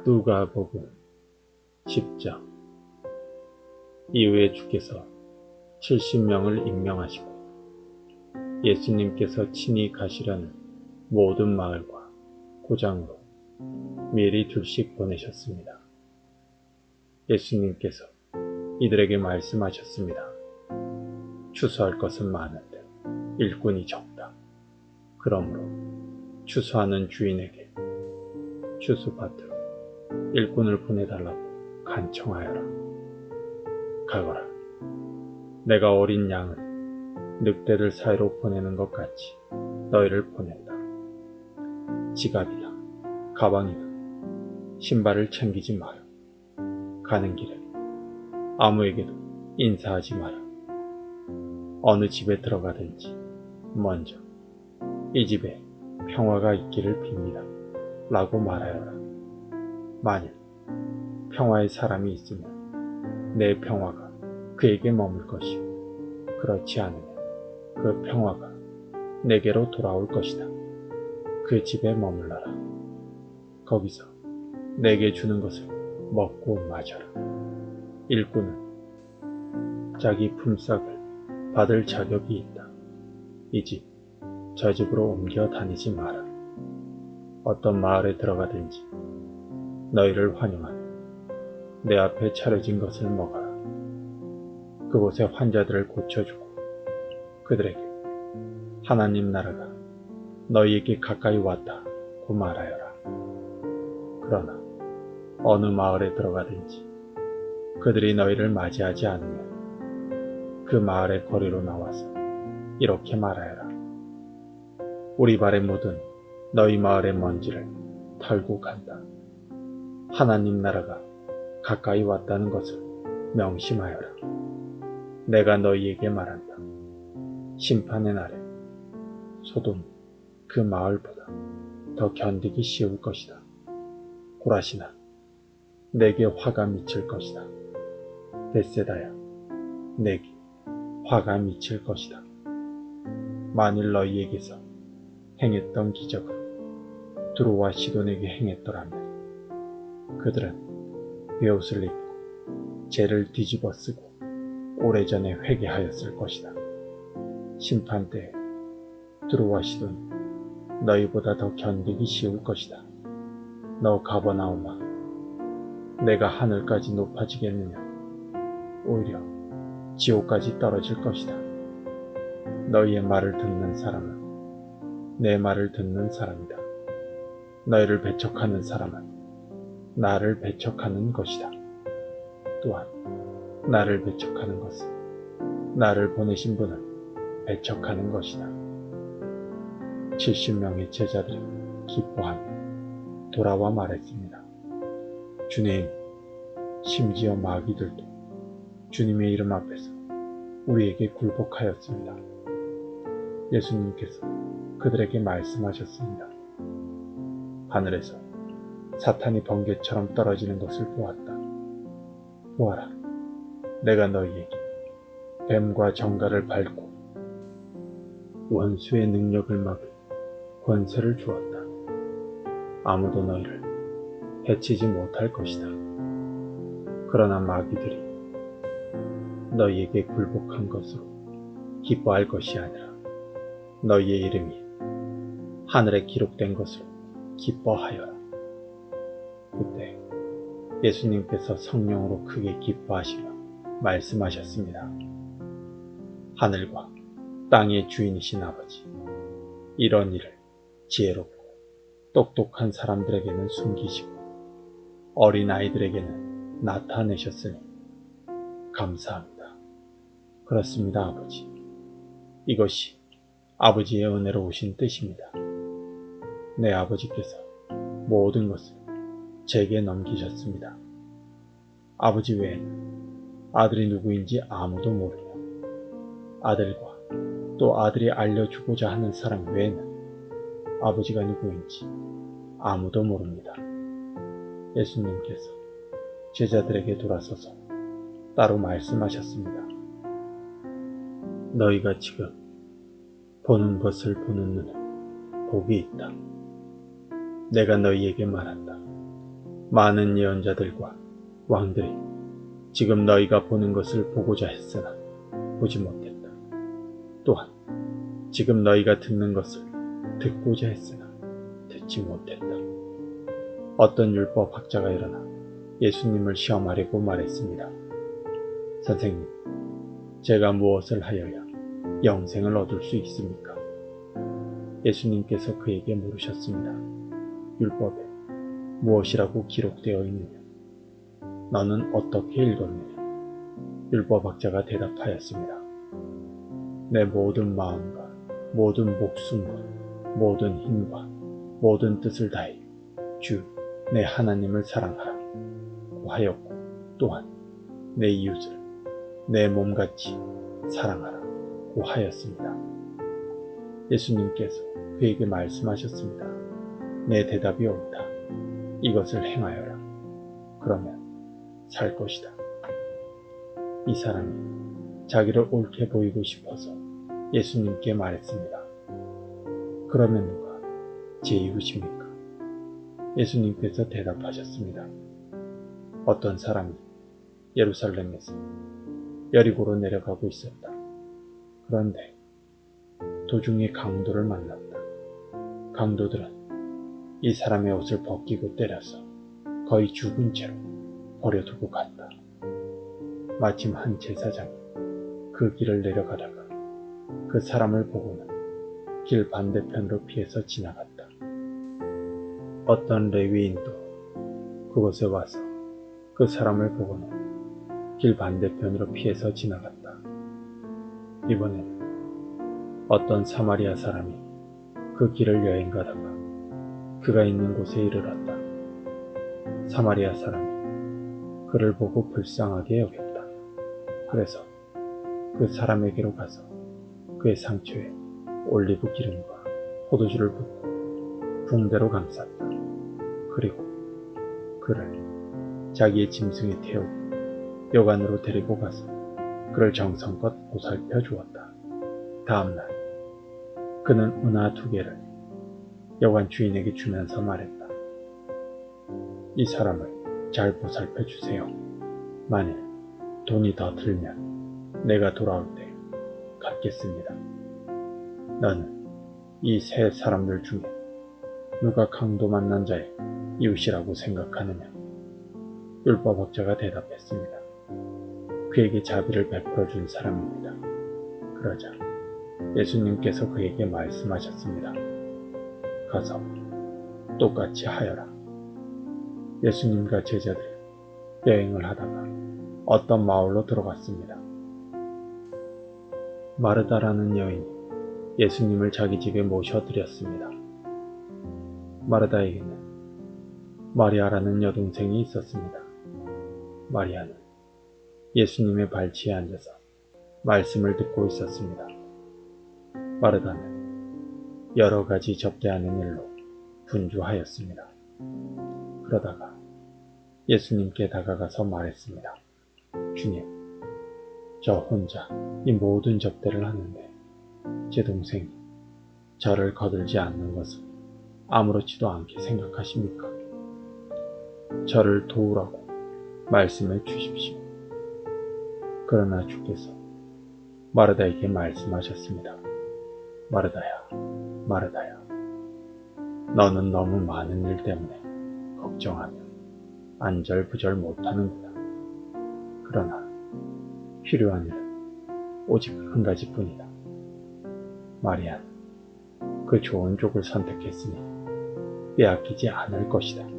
누가복음 10장. 이후에 주께서 70명을 임명하시고 예수님께서 친히 가시려는 모든 마을과 고장으로 미리 둘씩 보내셨습니다. 예수님께서 이들에게 말씀하셨습니다. 추수할 것은 많은데 일꾼이 적다. 그러므로 추수하는 주인에게 추수밭으로 일꾼을 보내달라고 간청하여라. 가거라. 내가 어린 양을 늑대들 사이로 보내는 것 같이 너희를 보낸다. 지갑이나 가방이나 신발을 챙기지 마라. 가는 길에 아무에게도 인사하지 마라. 어느 집에 들어가든지 먼저 이 집에 평화가 있기를 빕니다 라고 말하여라. 만일 평화의 사람이 있으면 내 평화가 그에게 머물 것이요, 그렇지 않으면 그 평화가 내게로 돌아올 것이다. 그 집에 머물러라. 거기서 내게 주는 것을 먹고 마셔라. 일꾼은 자기 품삯을 받을 자격이 있다. 이 집, 저 집으로 옮겨 다니지 마라. 어떤 마을에 들어가든지 너희를 환영하며 내 앞에 차려진 것을 먹어라. 그곳의 환자들을 고쳐주고 그들에게 하나님 나라가 너희에게 가까이 왔다고 말하여라. 그러나 어느 마을에 들어가든지 그들이 너희를 맞이하지 않으면 그 마을의 거리로 나와서 이렇게 말하여라. 우리 발에 묻은 너희 마을의 먼지를 털고 간다. 하나님 나라가 가까이 왔다는 것을 명심하여라. 내가 너희에게 말한다. 심판의 날에 소돔이 그 마을보다 더 견디기 쉬울 것이다. 고라시나, 내게 화가 미칠 것이다. 벳세다야, 내게 화가 미칠 것이다. 만일 너희에게서 행했던 기적을 두로와 시돈에게 행했더라면 그들은 베옷을 입고 죄를 뒤집어 쓰고 오래전에 회개하였을 것이다. 심판 때에 두로와 시돈이 너희보다 더 견디기 쉬울 것이다. 너 가버나움아, 내가 하늘까지 높아지겠느냐? 오히려 지옥까지 떨어질 것이다. 너희의 말을 듣는 사람은 내 말을 듣는 사람이다. 너희를 배척하는 사람은 나를 배척하는 것이다. 또한 나를 배척하는 것은 나를 보내신 분을 배척하는 것이다. 70명의 제자들이 기뻐하며 돌아와 말했습니다. 주님, 심지어 마귀들도 주님의 이름 앞에서 우리에게 굴복하였습니다. 예수님께서 그들에게 말씀하셨습니다. 하늘에서 사탄이 번개처럼 떨어지는 것을 보았다. 보아라, 내가 너희에게 뱀과 정갈을 밟고 원수의 능력을 막을 권세를 주었다. 아무도 너희를 해치지 못할 것이다. 그러나 마귀들이 너희에게 굴복한 것으로 기뻐할 것이 아니라 너희의 이름이 하늘에 기록된 것으로 기뻐하여라. 그때 예수님께서 성령으로 크게 기뻐하시며 말씀하셨습니다. 하늘과 땅의 주인이신 아버지, 이런 일을 지혜롭고 똑똑한 사람들에게는 숨기시고 어린 아이들에게는 나타내셨으니 감사합니다. 그렇습니다, 아버지. 이것이 아버지의 은혜로 오신 뜻입니다. 내 아버지께서 모든 것을 제게 넘기셨습니다. 아버지 외에는 아들이 누구인지 아무도 모르며 아들과 또 아들이 알려주고자 하는 사람 외에는 아버지가 누구인지 아무도 모릅니다. 예수님께서 제자들에게 돌아서서 따로 말씀하셨습니다. 너희가 지금 보는 것을 보는 눈은 복이 있다. 내가 너희에게 말한다. 많은 예언자들과 왕들이 지금 너희가 보는 것을 보고자 했으나 보지 못했다. 또한 지금 너희가 듣는 것을 듣고자 했으나 듣지 못했다. 어떤 율법 학자가 일어나 예수님을 시험하려고 말했습니다. 선생님, 제가 무엇을 하여야 영생을 얻을 수 있습니까? 예수님께서 그에게 물으셨습니다. 율법에 무엇이라고 기록되어 있느냐? 너는 어떻게 읽었느냐? 율법학자가 대답하였습니다. 내 모든 마음과 모든 목숨과 모든 힘과 모든 뜻을 다해 주 내 하나님을 사랑하라고 하였고, 또한 내 이웃을 내 몸같이 사랑하라고 하였습니다. 예수님께서 그에게 말씀하셨습니다. 내 대답이 옳다. 이것을 행하여라. 그러면 살 것이다. 이 사람이 자기를 옳게 보이고 싶어서 예수님께 말했습니다. 그러면 누가 제 이웃입니까? 예수님께서 대답하셨습니다. 어떤 사람이 예루살렘에서 여리고로 내려가고 있었다. 그런데 도중에 강도를 만났다. 강도들은 이 사람의 옷을 벗기고 때려서 거의 죽은 채로 버려두고 갔다. 마침 한 제사장이 그 길을 내려가다가 그 사람을 보고는 길 반대편으로 피해서 지나갔다. 어떤 레위인도 그곳에 와서 그 사람을 보고는 길 반대편으로 피해서 지나갔다. 이번에는 어떤 사마리아 사람이 그 길을 여행 가다가 그가 있는 곳에 이르렀다. 사마리아 사람이 그를 보고 불쌍하게 여겼다. 그래서 그 사람에게로 가서 그의 상처에 올리브 기름과 포도주를 붓고 붕대로 감쌌다. 그리고 그를 자기의 짐승에 태우고 여관으로 데리고 가서 그를 정성껏 보살펴 주었다. 다음날 그는 은하 2개를 여관 주인에게 주면서 말했다. 이 사람을 잘 보살펴 주세요. 만일 돈이 더 들면 내가 돌아올 때 갚겠습니다. 너는 이 세 사람들 중에 누가 강도 만난 자의 이웃이라고 생각하느냐? 율법학자가 대답했습니다. 그에게 자비를 베풀어 준 사람입니다. 그러자 예수님께서 그에게 말씀하셨습니다. 가서 똑같이 하여라. 예수님과 제자들이 여행을 하다가 어떤 마을로 들어갔습니다. 마르다라는 여인이 예수님을 자기 집에 모셔드렸습니다. 마르다에게는 마리아라는 여동생이 있었습니다. 마리아는 예수님의 발치에 앉아서 말씀을 듣고 있었습니다. 마르다는 여러 가지 접대하는 일로 분주하였습니다. 그러다가 예수님께 다가가서 말했습니다. 주님, 저 혼자 이 모든 접대를 하는데 제 동생이 저를 거들지 않는 것은 아무렇지도 않게 생각하십니까? 저를 도우라고 말씀해 주십시오. 그러나 주께서 마르다에게 말씀하셨습니다. 마르다야, 마르다야, 너는 너무 많은 일 때문에 걱정하며 안절부절 못하는구나. 그러나 필요한 일은 오직 한 가지뿐이다. 마리아는 그 좋은 쪽을 선택했으니 빼앗기지 않을 것이다.